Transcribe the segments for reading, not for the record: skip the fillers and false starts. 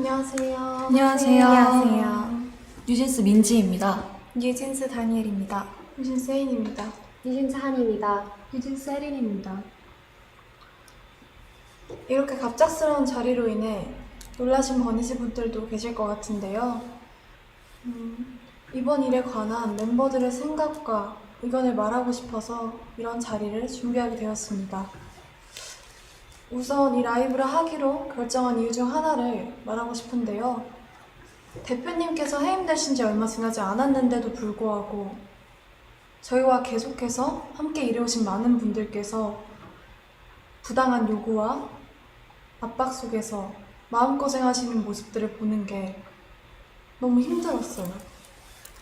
안녕하세요. 안녕하세요. 뉴진스 민지입니다. 뉴진스 다니엘입니다. 뉴진스 혜인입니다. 뉴진스 한입니다. 뉴진스 혜린입니다. 이렇게 갑작스러운 자리로 인해 놀라신 버니즈 분들도 계실 것 같은데요. 이번 일에 관한 멤버들의 생각과 의견을 말하고 싶어서 이런 자리를 준비하게 되었습니다. 우선 이 라이브를 하기로 결정한 이유 중 하나를 말하고 싶은데요. 대표님께서 해임되신 지 얼마 지나지 않았는데도 불구하고 저희와 계속해서 함께 일해오신 많은 분들께서 부당한 요구와 압박 속에서 마음고생하시는 모습들을 보는 게 너무 힘들었어요.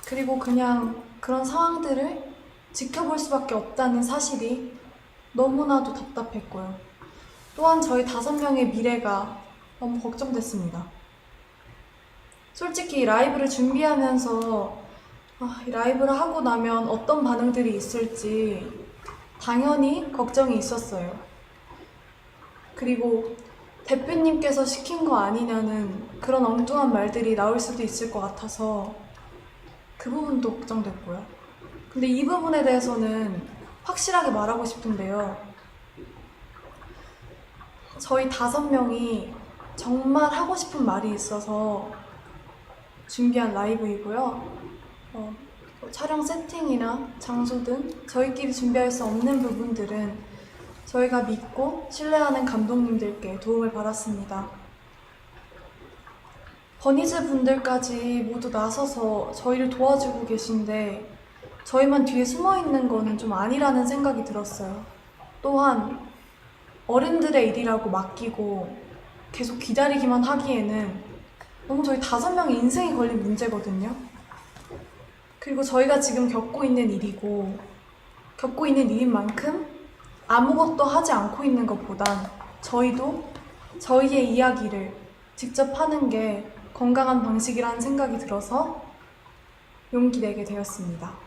그리고 그냥 그런 상황들을 지켜볼 수밖에 없다는 사실이 너무나도 답답했고요. 또한 저희 5명의 미래가 너무 걱정됐습니다. 솔직히 이 라이브를 준비하면서 이 라이브를 하고 나면 어떤 반응들이 있을지 당연히 걱정이 있었어요. 그리고 대표님께서 시킨 거 아니냐는 그런 엉뚱한 말들이 나올 수도 있을 것 같아서 그 부분도 걱정됐고요. 근데 이 부분에 대해서는 확실하게 말하고 싶은데요. 저희 5명이 정말 하고 싶은 말이 있어서 준비한 라이브이고요. 촬영 세팅이나 장소 등 저희끼리 준비할 수 없는 부분들은 저희가 믿고 신뢰하는 감독님들께 도움을 받았습니다. 버니즈 분들까지 모두 나서서 저희를 도와주고 계신데 저희만 뒤에 숨어있는 거는 좀 아니라는 생각이 들었어요. 또한 어른들의 일이라고 맡기고 계속 기다리기만 하기에는 너무 저희 5명의 인생이 걸린 문제거든요. 그리고 저희가 지금 겪고 있는 일이고 겪고 있는 일인 만큼 아무것도 하지 않고 있는 것보단 저희도 저희의 이야기를 직접 하는 게 건강한 방식이라는 생각이 들어서 용기 내게 되었습니다.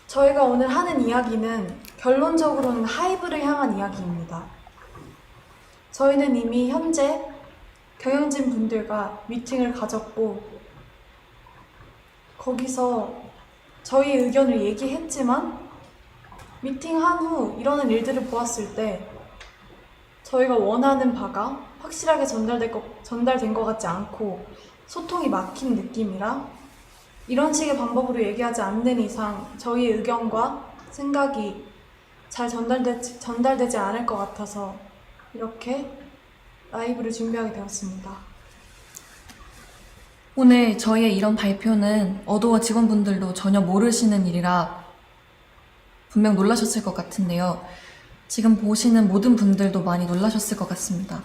저희가 오늘 하는 이야기는 결론적으로는 하이브를 향한 이야기입니다. 저희는 이미 현재 경영진 분들과 미팅을 가졌고 거기서 저희의 의견을 얘기했지만 미팅한 후 일어난 일들을 보았을 때 저희가 원하는 바가 확실하게 전달된 것 같지 않고 소통이 막힌 느낌이라 이런 식의 방법으로 얘기하지 않는 이상 저희의 의견과 생각이 잘 전달되지 않을 것 같아서 이렇게 라이브를 준비하게 되었습니다. 오늘 저희의 이런 발표는 어도어 직원분들도 전혀 모르시는 일이라 분명 놀라셨을 것 같은데요. 지금 보시는 모든 분들도 많이 놀라셨을 것 같습니다.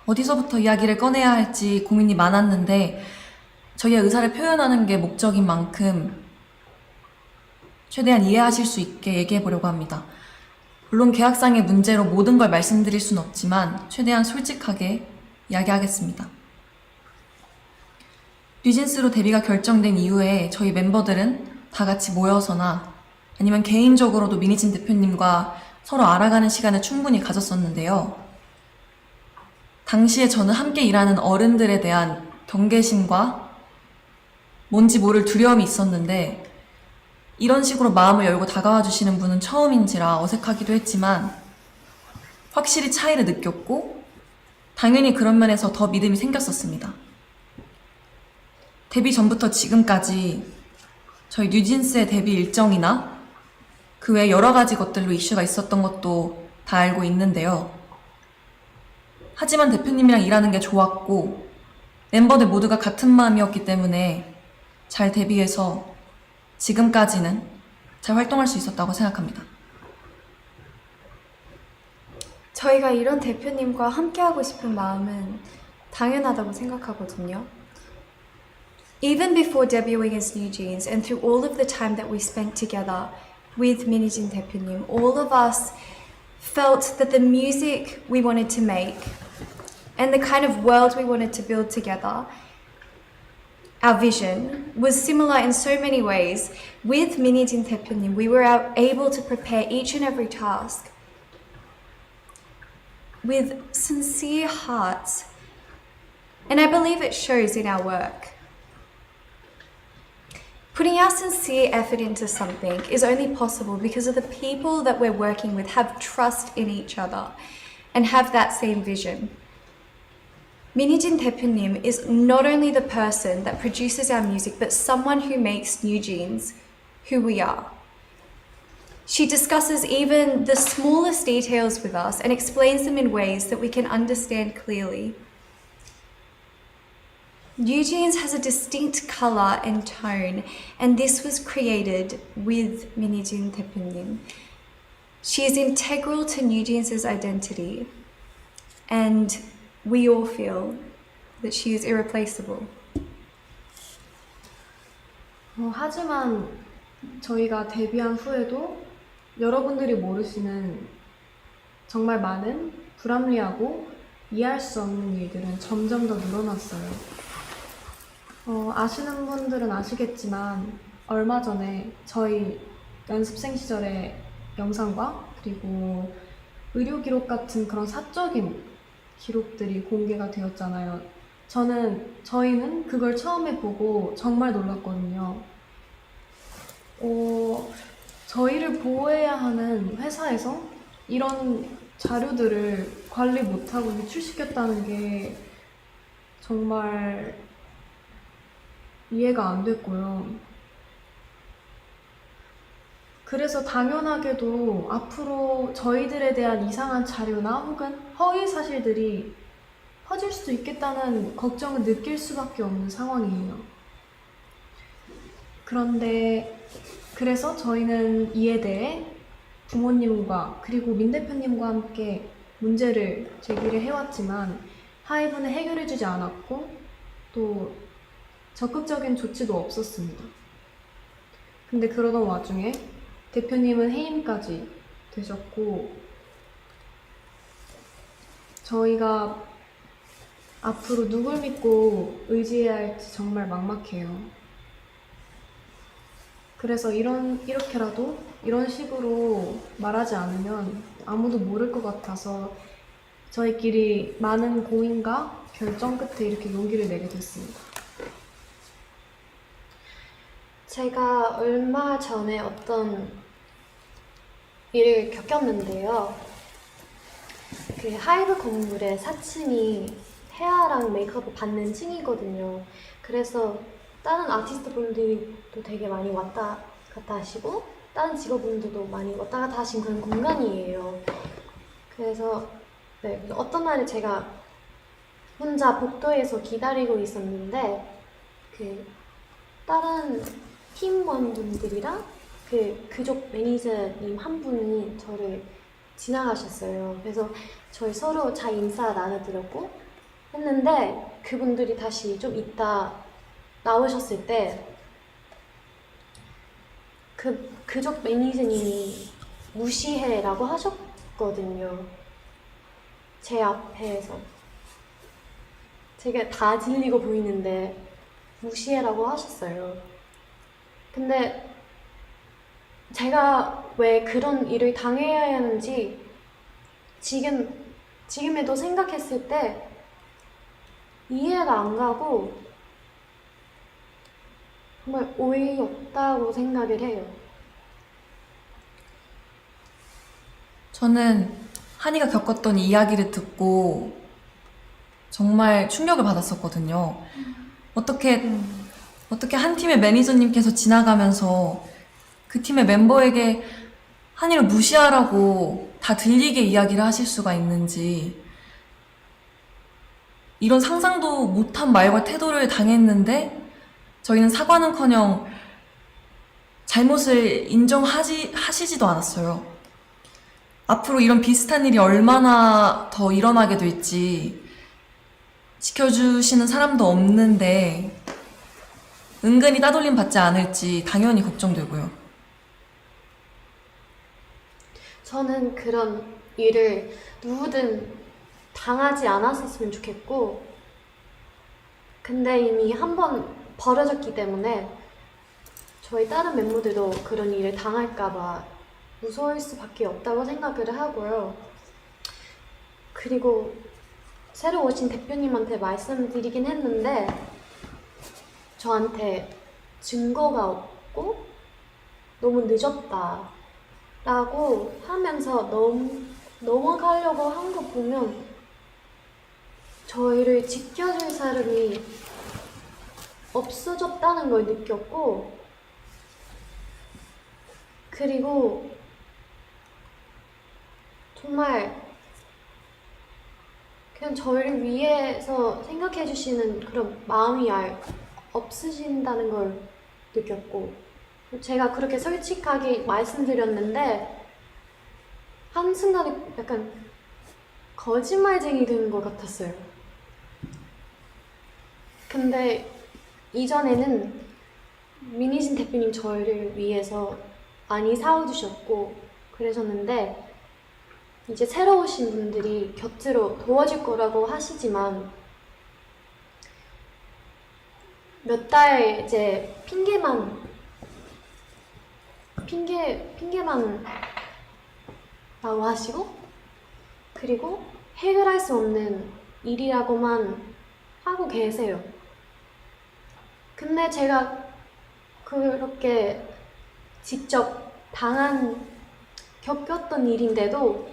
어디서부터 이야기를 꺼내야 할지 고민이 많았는데 저희의 의사를 표현하는 게 목적인 만큼 최대한 이해하실 수 있게 얘기해 보려고 합니다. 물론 계약상의 문제로 모든 걸 말씀드릴 순 없지만 최대한 솔직하게 이야기하겠습니다. 뉴진스로 데뷔가 결정된 이후에 저희 멤버들은 다 같이 모여서나 아니면 개인적으로도 미니진 대표님과 서로 알아가는 시간을 충분히 가졌었는데요. 당시에 저는 함께 일하는 어른들에 대한 경계심과 뭔지 모를 두려움이 있었는데 이런 식으로 마음을 열고 다가와 주시는 분은 처음인지라 어색하기도 했지만 확실히 차이를 느꼈고 당연히 그런 면에서 더 믿음이 생겼었습니다. 데뷔 전부터 지금까지 저희 뉴진스의 데뷔 일정이나 그 외 여러 가지 것들로 이슈가 있었던 것도 다 알고 있는데요. 하지만 대표님이랑 일하는 게 좋았고 멤버들 모두가 같은 마음이었기 때문에 잘 데뷔해서 지금까지는 잘 활동할 수 있었다고 생각합니다. 저희가 이런 대표님과 함께하고 싶은 마음은 당연하다고 생각하거든요. Even before debuting as New Jeans and through all of the time that we spent together with 민희진 대표님, all of us felt that the music we wanted to make and the kind of world we wanted to build together, our vision was similar in so many ways. With 민희진 대표님, we were able to prepare each and every task with sincere hearts. And I believe it shows in our work. Putting our sincere effort into something is only possible because of the people that we're working with have trust in each other and have that same vision. Minijin 대표님 is not only the person that produces our music, but someone who makes New Jeans who we are. She discusses even the smallest details with us and explains them in ways that we can understand clearly. New Jeans has a distinct colour and tone, and this was created with Minijin 대표님. She is integral to New Jeans' identity, and we all feel that she is irreplaceable. 하지만 저희가 데뷔한 후에도 여러분들이 모르시는 정말 많은 불합리하고 이해할 수 없는 일들은 점점 더 늘어났어요. 아시는 분들은 아시겠지만 얼마 전에 저희 연습생 시절의 영상과 그리고 의료 기록 같은 그런 사적인 기록들이 공개가 되었잖아요. 저희는 그걸 처음에 보고 정말 놀랐거든요. 저희를 보호해야 하는 회사에서 이런 자료들을 관리 못하고 유출시켰다는 게 정말 이해가 안 됐고요. 그래서 당연하게도 앞으로 저희들에 대한 이상한 자료나 혹은 허위 사실들이 퍼질 수도 있겠다는 걱정을 느낄 수밖에 없는 상황이에요. 그래서 저희는 이에 대해 부모님과 그리고 민 대표님과 함께 문제를 제기를 해왔지만 하이브는 해결해주지 않았고 또 적극적인 조치도 없었습니다. 근데 그러던 와중에 대표님은 해임까지 되셨고 저희가 앞으로 누굴 믿고 의지해야 할지 정말 막막해요. 그래서 이렇게라도 이런 식으로 말하지 않으면 아무도 모를 것 같아서 저희끼리 많은 고민과 결정 끝에 이렇게 용기를 내게 됐습니다. 제가 얼마 전에 어떤 일을 겪었는데요. 그 하이브 건물의 4층이 헤어랑 메이크업을 받는 층이거든요. 그래서 다른 아티스트 분들도 되게 많이 왔다 갔다 하시고 다른 직업분들도 많이 왔다 갔다 하신 그런 공간이에요. 그래서 어떤 날에 제가 혼자 복도에서 기다리고 있었는데 그 다른 팀원분들이랑 그 그쪽 매니저님 한 분이 저를 지나가셨어요. 그래서 저희 서로 잘 인사 나눠드렸고 했는데 그분들이 다시 좀 이따 나오셨을 때 그쪽 매니저님이 무시해라고 하셨거든요. 제 앞에서 제가 다 질리고 보이는데 무시해라고 하셨어요. 근데 제가 왜 그런 일을 당해야 하는지 지금에도 생각했을 때 이해가 안 가고 정말 어이없다고 생각을 해요. 저는 한이가 겪었던 이야기를 듣고 정말 충격을 받았었거든요. 어떻게 한 팀의 매니저님께서 지나가면서 그 팀의 멤버에게 한이를 무시하라고 다 들리게 이야기를 하실 수가 있는지, 이런 상상도 못한 말과 태도를 당했는데 저희는 사과는커녕 잘못을 하시지도 않았어요. 앞으로 이런 비슷한 일이 얼마나 더 일어나게 될지 지켜주시는 사람도 없는데 은근히 따돌림 받지 않을지 당연히 걱정되고요. 저는 그런 일을 누구든 당하지 않았었으면 좋겠고, 근데 이미 한 번 벌어졌기 때문에 저희 다른 멤버들도 그런 일을 당할까봐 무서울 수밖에 없다고 생각을 하고요. 그리고 새로 오신 대표님한테 말씀드리긴 했는데 저한테 증거가 없고 너무 늦었다 라고 하면서 넘어가려고 한 거 보면 저희를 지켜줄 사람이 없어졌다는 걸 느꼈고, 그리고 정말 그냥 저희를 위해서 생각해 주시는 그런 마음이 없으신다는 걸 느꼈고, 제가 그렇게 솔직하게 말씀드렸는데 한순간에 약간 거짓말쟁이 되는 것 같았어요. 근데 이전에는 민희진 대표님 저희를 위해서 많이 사와주셨고 그러셨는데, 이제 새로 오신 분들이 곁으로 도와줄 거라고 하시지만 몇 달 이제 핑계만 라고 하시고, 그리고 해결할 수 없는 일이라고만 하고 계세요. 근데 제가 그렇게 직접 겪었던 일인데도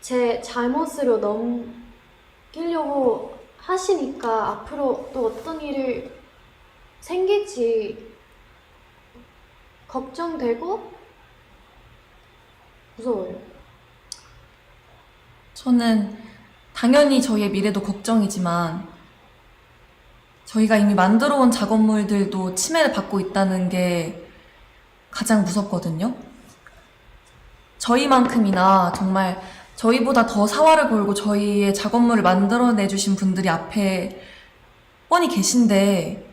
제 잘못으로 넘기려고 하시니까 앞으로 또 어떤 일을 생길지 걱정되고 무서워요. 저는 당연히 저희의 미래도 걱정이지만 저희가 이미 만들어 온 작업물들도 침해를 받고 있다는 게 가장 무섭거든요. 저희만큼이나 정말 저희보다 더 사활을 걸고 저희의 작업물을 만들어내주신 분들이 앞에 뻔히 계신데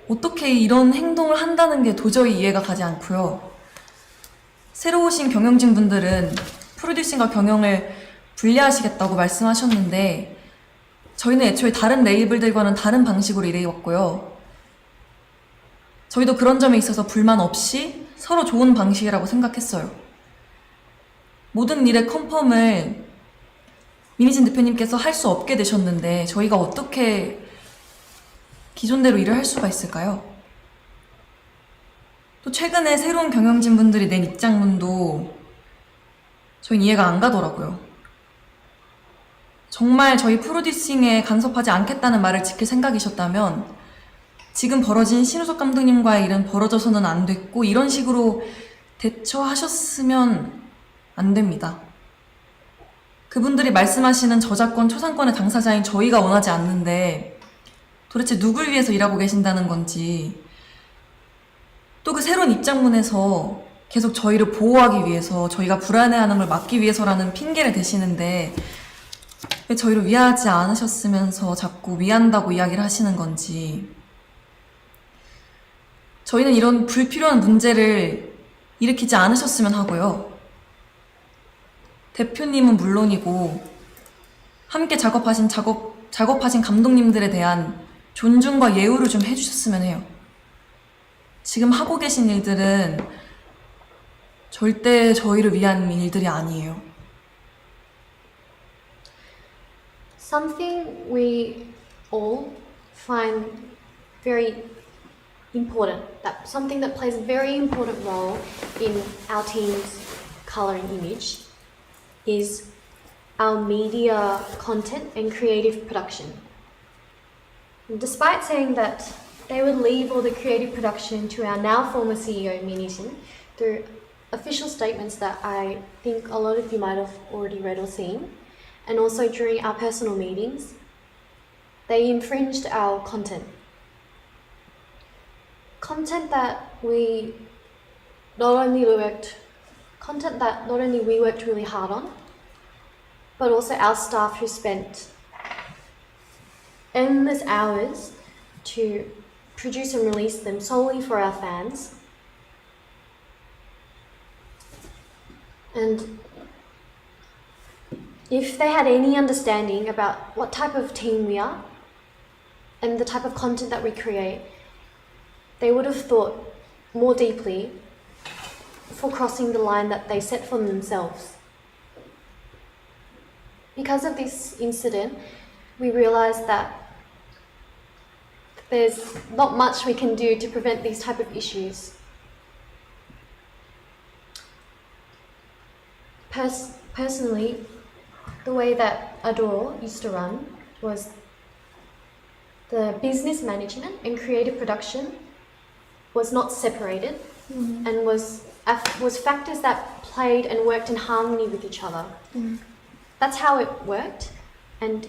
어떻게 이런 행동을 한다는 게 도저히 이해가 가지 않고요. 새로 오신 경영진 분들은 프로듀싱과 경영을 분리하시겠다고 말씀하셨는데 저희는 애초에 다른 레이블들과는 다른 방식으로 일해왔고요. 저희도 그런 점에 있어서 불만 없이 서로 좋은 방식이라고 생각했어요. 모든 일의 컨펌을 민희진 대표님께서 할 수 없게 되셨는데 저희가 어떻게 기존대로 일을 할 수가 있을까요? 또 최근에 새로운 경영진 분들이 낸 입장문도 저희는 이해가 안 가더라고요. 정말 저희 프로듀싱에 간섭하지 않겠다는 말을 지킬 생각이셨다면 지금 벌어진 신우석 감독님과의 일은 벌어져서는 안 됐고 이런 식으로 대처하셨으면 안 됩니다. 그분들이 말씀하시는 저작권, 초상권의 당사자인 저희가 원하지 않는데 도대체 누굴 위해서 일하고 계신다는 건지, 또 그 새로운 입장문에서 계속 저희를 보호하기 위해서, 저희가 불안해하는 걸 막기 위해서라는 핑계를 대시는데 왜 저희를 위하지 않으셨으면서 자꾸 위한다고 이야기를 하시는 건지. 저희는 이런 불필요한 문제를 일으키지 않으셨으면 하고요. 대표님은 물론이고 함께 작업하신 감독님들에 대한 존중과 예우를 좀 해주셨으면 해요. 지금 하고 계신 일들은 절대 저희를 위한 일들이 아니에요. Something we all find very important, something that plays a very important role in our team's coloring image is our media content and creative production. And despite saying that they would leave all the creative production to our now former CEO, Minijin, through official statements that I think a lot of you might have already read or seen, and also during our personal meetings, they infringed our content. Content that not only we worked really hard on, but also our staff who spent endless hours to produce and release them solely for our fans. And if they had any understanding about what type of team we are and the type of content that we create, they would have thought more deeply for crossing the line that they set for themselves. because of this incident, we realized that there's not much we can do to prevent these type of issues. Personally, the way that Adore used to run was the business management and creative production was not separated and was factors that played and worked in harmony with each other. That's how it worked, and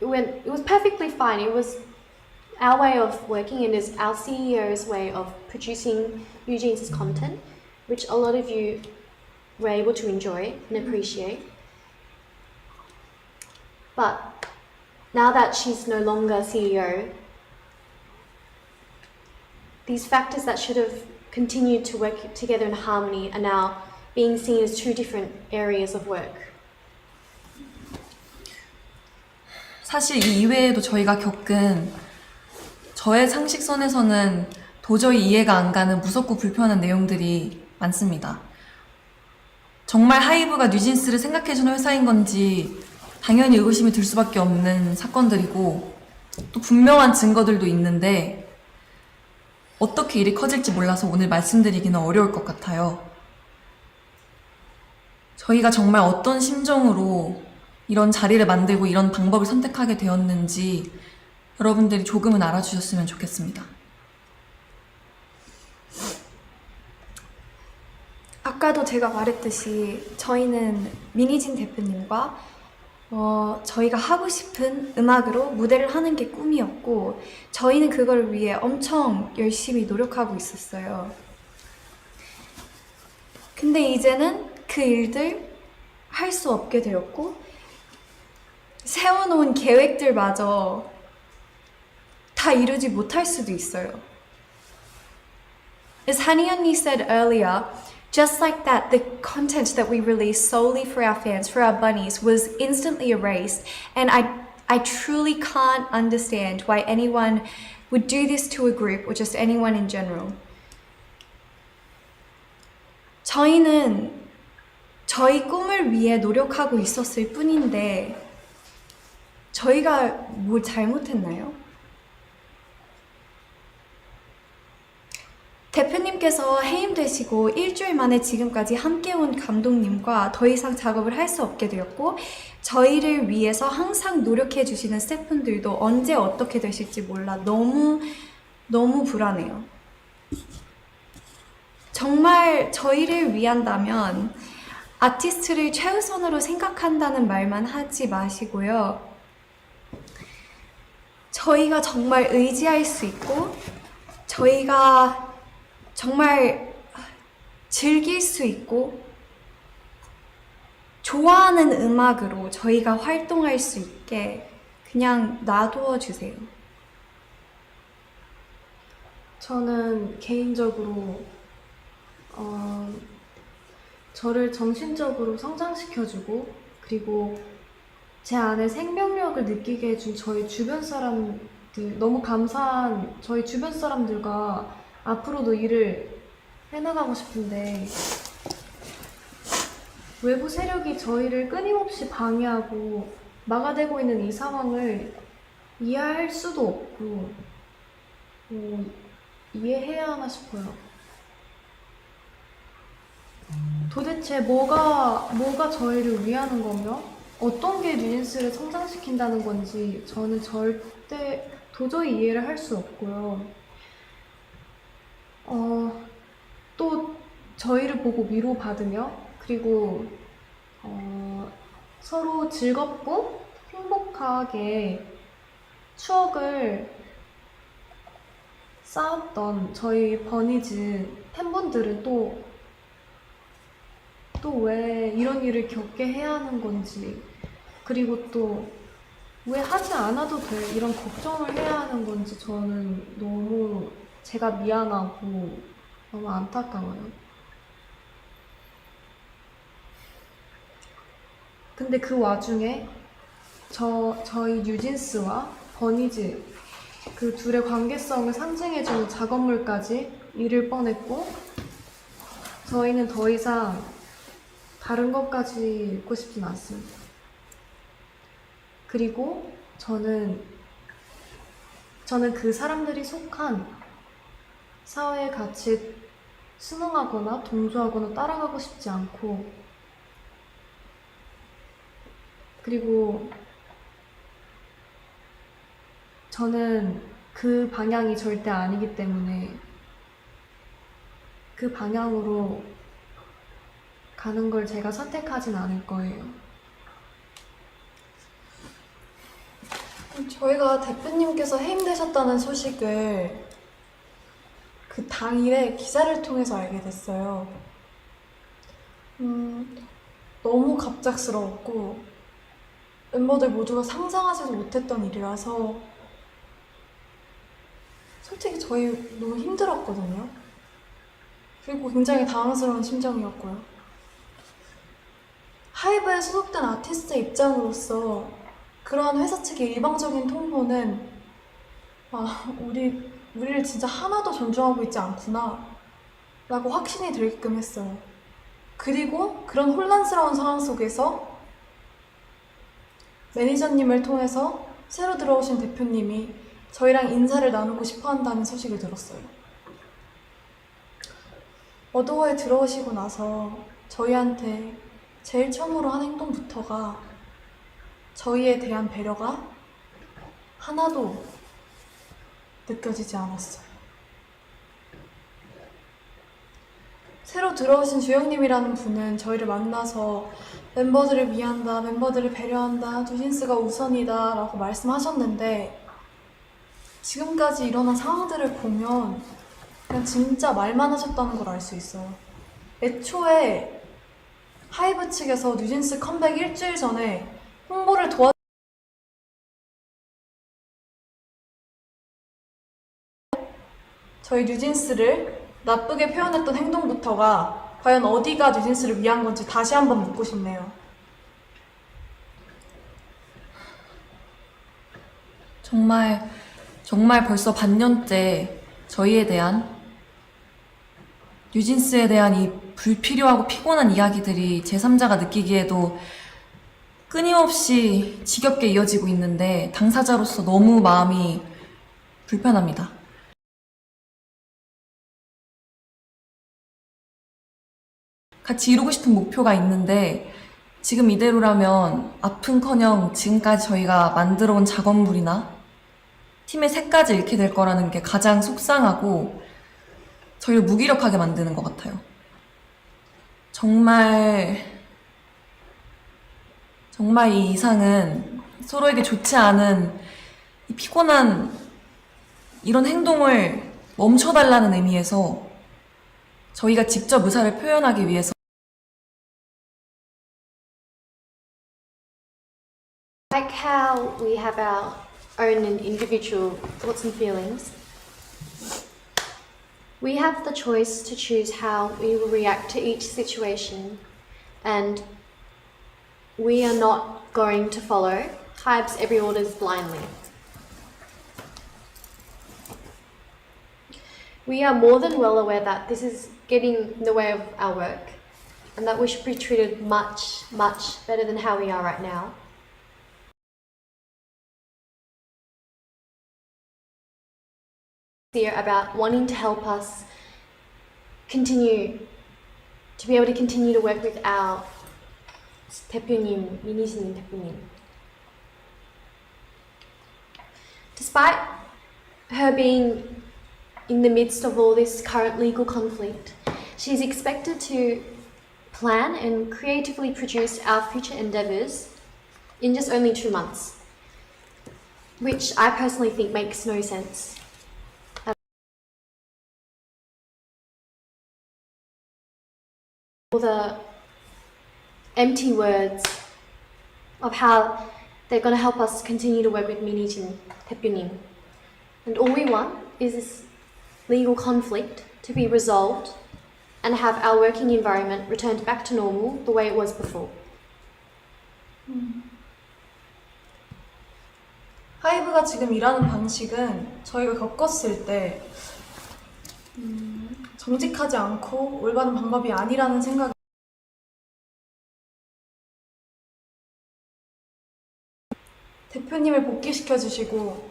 it was perfectly fine. It was our way of working, and is our CEO's way of producing Eugene's content, which a lot of you were able to enjoy and appreciate. But now that she's no longer CEO, these factors that should have continued to work together in harmony are now being seen as two different areas of work. 사실 이 이외에도 저희가 겪은 저의 상식선에서는 도저히 이해가 안 가는 무섭고 불편한 내용들이 많습니다. 정말 하이브가 뉴진스를 생각해주는 회사인 건지 당연히 의구심이 들 수밖에 없는 사건들이고 또 분명한 증거들도 있는데 어떻게 일이 커질지 몰라서 오늘 말씀드리기는 어려울 것 같아요. 저희가 정말 어떤 심정으로 이런 자리를 만들고 이런 방법을 선택하게 되었는지 여러분들이 조금은 알아주셨으면 좋겠습니다. 아까도 제가 말했듯이 저희는 미니진 대표님과 저희가 하고 싶은 음악으로 무대를 하는 게 꿈이었고 저희는 그걸 위해 엄청 열심히 노력하고 있었어요. 근데 이제는 그 일들 할 수 없게 되었고 세워놓은 계획들마저 다 이루지 못할 수도 있어요. As Hani 언니 said earlier, just like that, the content that we released solely for our fans, for our bunnies, was instantly erased. And I truly can't understand why anyone would do this to a group or just anyone in general. 저희는 저희 꿈을 위해 노력하고 있었을 뿐인데 저희가 뭘 잘못했나요? 대표님께서 해임되시고 일주일 만에 지금까지 함께 온 감독님과 더 이상 작업을 할 수 없게 되었고 저희를 위해서 항상 노력해 주시는 스태프분들도 언제 어떻게 되실지 몰라 너무 불안해요. 정말 저희를 위한다면 아티스트를 최우선으로 생각한다는 말만 하지 마시고요. 저희가 정말 의지할 수 있고 저희가 정말 즐길 수 있고 좋아하는 음악으로 저희가 활동할 수 있게 그냥 놔두어 주세요. 저는 개인적으로 저를 정신적으로 성장시켜주고 그리고 제 안에 생명력을 느끼게 해준 저희 주변 사람들 너무 감사한 저희 주변 사람들과 앞으로도 일을 해나가고 싶은데 외부 세력이 저희를 끊임없이 방해하고 막아대고 있는 이 상황을 이해할 수도 없고 이해해야 하나 싶어요. 도대체 뭐가 저희를 위하는 거며 어떤 게 뉴진스를 성장시킨다는 건지 저는 절대 도저히 이해를 할 수 없고요. 또 저희를 보고 위로받으며 그리고 서로 즐겁고 행복하게 추억을 쌓았던 저희 버니즈 팬분들은 또 왜 이런 일을 겪게 해야 하는 건지 그리고 또 왜 하지 않아도 돼 이런 걱정을 해야 하는 건지 저는 너무 제가 미안하고 너무 안타까워요. 근데 그 와중에 저희 뉴진스와 버니즈 그 둘의 관계성을 상징해주는 작업물까지 잃을 뻔했고 저희는 더 이상 다른 것까지 읽고 싶진 않습니다. 그리고 저는 그 사람들이 속한 사회의 가치에 순응하거나 동조하거나 따라가고 싶지 않고, 그리고 저는 그 방향이 절대 아니기 때문에 그 방향으로 가는 걸 제가 선택하진 않을 거예요. 저희가 대표님께서 해임되셨다는 소식을 그 당일에 기사를 통해서 알게 됐어요. 너무 갑작스러웠고 멤버들 모두가 상상하지도 못했던 일이라서 솔직히 저희 너무 힘들었거든요. 그리고 굉장히 당황스러운 심정이었고요. 하이브에 소속된 아티스트의 입장으로서 그러한 회사 측의 일방적인 통보는 우리를 진짜 하나도 존중하고 있지 않구나 라고 확신이 들게끔 했어요. 그리고 그런 혼란스러운 상황 속에서 매니저님을 통해서 새로 들어오신 대표님이 저희랑 인사를 나누고 싶어 한다는 소식을 들었어요. 어도어에 들어오시고 나서 저희한테 제일 처음으로 한 행동부터가 저희에 대한 배려가 하나도 느껴지지 않았어요. 새로 들어오신 주영님이라는 분은 저희를 만나서 멤버들을 위한다, 멤버들을 배려한다, 뉴진스가 우선이다 라고 말씀하셨는데 지금까지 일어난 상황들을 보면 그냥 진짜 말만 하셨다는 걸 알 수 있어요. 애초에 하이브 측에서 뉴진스 컴백 일주일 전에 홍보를 저희 뉴진스를 나쁘게 표현했던 행동부터가 과연 어디가 뉴진스를 위한 건지 다시 한번 묻고 싶네요. 정말 벌써 반년째 저희에 대한, 뉴진스에 대한 이 불필요하고 피곤한 이야기들이 제3자가 느끼기에도 끊임없이 지겹게 이어지고 있는데 당사자로서 너무 마음이 불편합니다. 같이 이루고 싶은 목표가 있는데 지금 이대로라면 아픈커녕 지금까지 저희가 만들어온 작업물이나 팀의 색까지 잃게 될 거라는 게 가장 속상하고 저희를 무기력하게 만드는 것 같아요. 정말 이 이상은 서로에게 좋지 않은 이 피곤한 이런 행동을 멈춰달라는 의미에서 저희가 직접 의사를 표현하기 위해서 Like how we have our own and individual thoughts and feelings, we have the choice to choose how we will react to each situation, and we are not going to follow Hybe's every orders blindly. We are more than well aware that this is getting in the way of our work, and that we should be treated much, much better than how we are right now. About wanting to help us continue to be able to continue to work with our 대표님, 미니스님 대표님. Despite her being in the midst of all this current legal conflict, she's expected to plan and creatively produce our future endeavours in just only 2 months, which I personally think makes no sense. All the empty words of how they're going to help us continue to work with Minijin 대표님. And all we want is this legal conflict to be resolved and have our working environment returned back to normal the way it was before. 하이브가 지금 일하는 방식은 저희가 겪었을 때 정직하지 않고 올바른 방법이 아니라는 생각이 대표님을 복귀시켜 주시고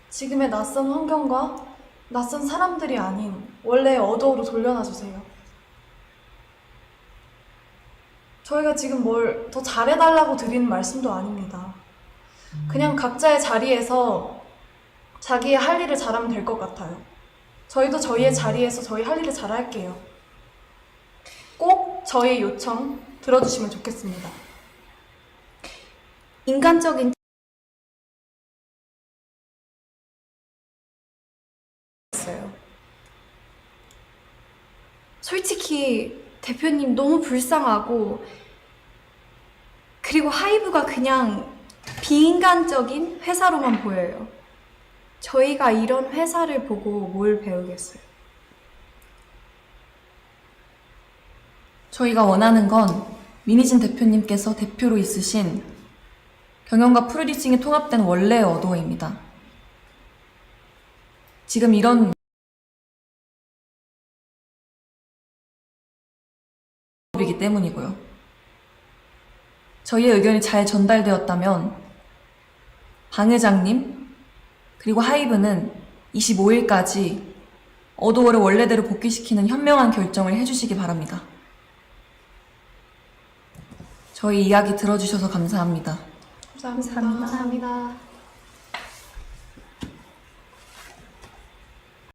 지금의 낯선 환경과 낯선 사람들이 아닌 원래의 어도로 돌려놔 주세요. 저희가 지금 뭘 더 잘해달라고 드리는 말씀도 아닙니다. 그냥 각자의 자리에서 자기의 할 일을 잘하면 될 것 같아요. 저희도 저희의 자리에서 저희 할 일을 잘할게요. 꼭 저희의 요청 들어주시면 좋겠습니다. 인간적인 있어요. 솔직히 대표님 너무 불쌍하고 그리고 하이브가 그냥 비인간적인 회사로만 보여요. 저희가 이런 회사를 보고 뭘 배우겠어요? 저희가 원하는 건 민희진 대표님께서 대표로 있으신 경영과 프로듀싱이 통합된 원래의 어도어입니다. 지금 이런 이기 때문이고요. 저희의 의견이 잘 전달되었다면 방 회장님 그리고 하이브는 25일까지 어도어를 원래대로 복귀시키는 현명한 결정을 해주시기 바랍니다. 저희 이야기 들어주셔서 감사합니다. 감사합니다. 감사합니다.